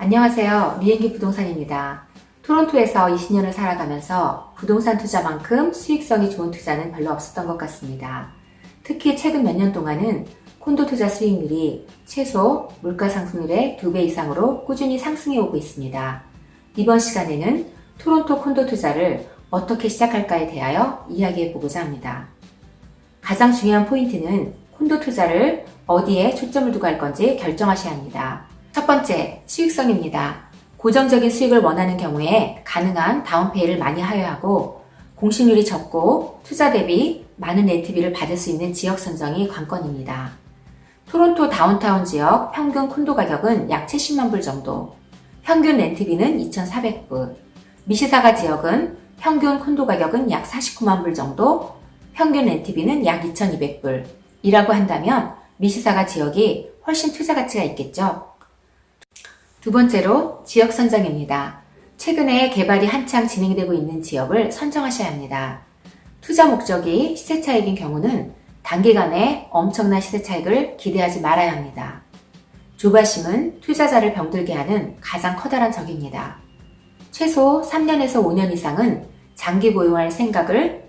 안녕하세요. 미행기 부동산입니다. 토론토에서 20년을 살아가면서 부동산 투자만큼 수익성이 좋은 투자는 별로 없었던 것 같습니다. 특히 최근 몇 년 동안은 콘도 투자 수익률이 최소 물가 상승률의 2배 이상으로 꾸준히 상승해 오고 있습니다. 이번 시간에는 토론토 콘도 투자를 어떻게 시작할까에 대하여 이야기해 보고자 합니다. 가장 중요한 포인트는 콘도 투자를 어디에 초점을 두고 할 건지 결정하셔야 합니다. 첫 번째, 수익성입니다. 고정적인 수익을 원하는 경우에 가능한 다운페이를 많이 하여야 하고 공시률이 적고 투자 대비 많은 렌트비를 받을 수 있는 지역 선정이 관건입니다. 토론토 다운타운 지역 평균 콘도 가격은 약 70만 불 정도, 평균 렌트비는 2,400불, 미시사가 지역은 평균 콘도 가격은 약 49만 불 정도, 평균 렌트비는 약 2,200불 이라고 한다면 미시사가 지역이 훨씬 투자 가치가 있겠죠. 두 번째로 지역 선정입니다. 최근에 개발이 한창 진행되고 있는 지역을 선정하셔야 합니다. 투자 목적이 시세 차익인 경우는 단기간에 엄청난 시세 차익을 기대하지 말아야 합니다. 조바심은 투자자를 병들게 하는 가장 커다란 적입니다. 최소 3년에서 5년 이상은 장기 보유할 생각을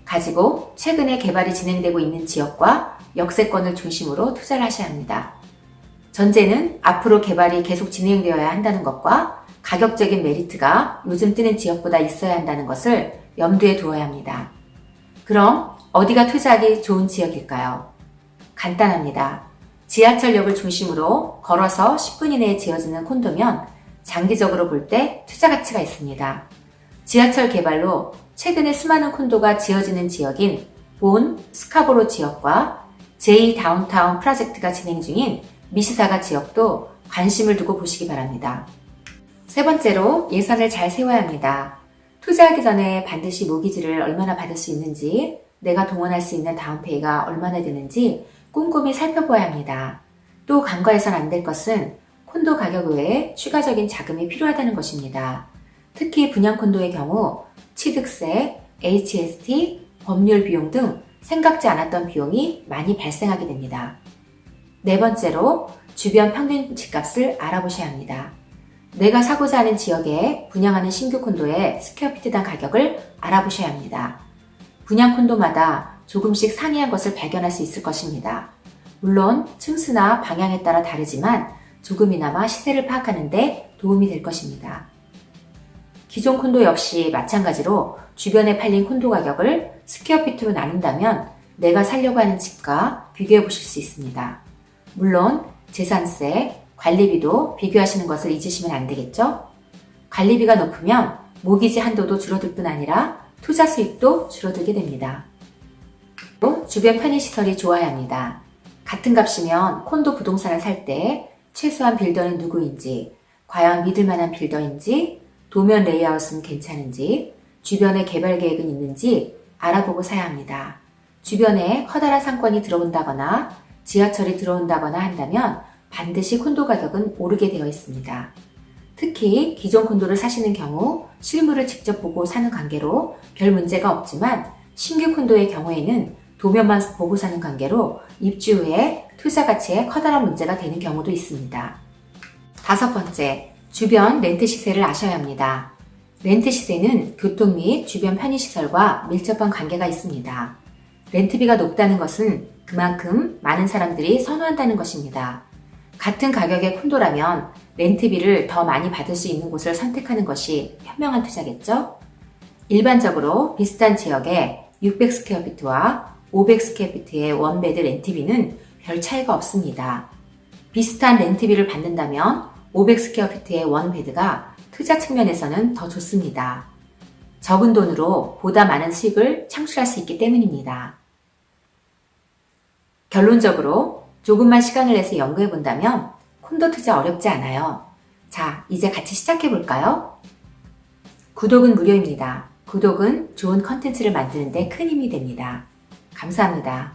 가지고 최근에 개발이 진행되고 있는 지역과 역세권을 중심으로 투자를 하셔야 합니다. 전제는 앞으로 개발이 계속 진행되어야 한다는 것과 가격적인 메리트가 요즘 뜨는 지역보다 있어야 한다는 것을 염두에 두어야 합니다. 그럼 어디가 투자하기 좋은 지역일까요? 간단합니다. 지하철역을 중심으로 걸어서 10분 이내에 지어지는 콘도면 장기적으로 볼 때 투자 가치가 있습니다. 지하철 개발로 최근에 수많은 콘도가 지어지는 지역인 본 스카보로 지역과 제2 다운타운 프로젝트가 진행 중인 미시사가 지역도 관심을 두고 보시기 바랍니다. 세 번째로 예산을 잘 세워야 합니다. 투자하기 전에 반드시 모기지를 얼마나 받을 수 있는지, 내가 동원할 수 있는 다운페이가 얼마나 되는지 꼼꼼히 살펴보아야 합니다. 또 간과해선 안 될 것은 콘도 가격 외에 추가적인 자금이 필요하다는 것입니다. 특히 분양 콘도의 경우 취득세, HST, 법률 비용 등 생각지 않았던 비용이 많이 발생하게 됩니다. 네 번째로 주변 평균 집값을 알아보셔야 합니다. 내가 사고자 하는 지역에 분양하는 신규 콘도의 스퀘어피트당 가격을 알아보셔야 합니다. 분양 콘도마다 조금씩 상이한 것을 발견할 수 있을 것입니다. 물론 층수나 방향에 따라 다르지만 조금이나마 시세를 파악하는 데 도움이 될 것입니다. 기존 콘도 역시 마찬가지로 주변에 팔린 콘도 가격을 스퀘어피트로 나눈다면 내가 살려고 하는 집과 비교해 보실 수 있습니다. 물론 재산세, 관리비도 비교하시는 것을 잊으시면 안 되겠죠? 관리비가 높으면 모기지 한도도 줄어들 뿐 아니라 투자 수익도 줄어들게 됩니다. 또 주변 편의시설이 좋아야 합니다. 같은 값이면 콘도 부동산을 살 때 최소한 빌더는 누구인지, 과연 믿을 만한 빌더인지, 도면 레이아웃은 괜찮은지, 주변에 개발 계획은 있는지 알아보고 사야 합니다. 주변에 커다란 상권이 들어온다거나 지하철이 들어온다거나 한다면 반드시 콘도 가격은 오르게 되어 있습니다. 특히 기존 콘도를 사시는 경우 실물을 직접 보고 사는 관계로 별 문제가 없지만 신규 콘도의 경우에는 도면만 보고 사는 관계로 입주 후에 투자 가치에 커다란 문제가 되는 경우도 있습니다. 다섯 번째, 주변 렌트 시세를 아셔야 합니다. 렌트 시세는 교통 및 주변 편의시설과 밀접한 관계가 있습니다. 렌트비가 높다는 것은 그만큼 많은 사람들이 선호한다는 것입니다. 같은 가격의 콘도라면 렌트비를 더 많이 받을 수 있는 곳을 선택하는 것이 현명한 투자겠죠? 일반적으로 비슷한 지역에 600스퀘어피트와 500스퀘어피트의 원베드 렌트비는 별 차이가 없습니다. 비슷한 렌트비를 받는다면 500스퀘어피트의 원베드가 투자 측면에서는 더 좋습니다. 적은 돈으로 보다 많은 수익을 창출할 수 있기 때문입니다. 결론적으로 조금만 시간을 내서 연구해 본다면 콘도 투자 어렵지 않아요. 자, 이제 같이 시작해 볼까요? 구독은 무료입니다. 구독은 좋은 컨텐츠를 만드는 데 큰 힘이 됩니다. 감사합니다.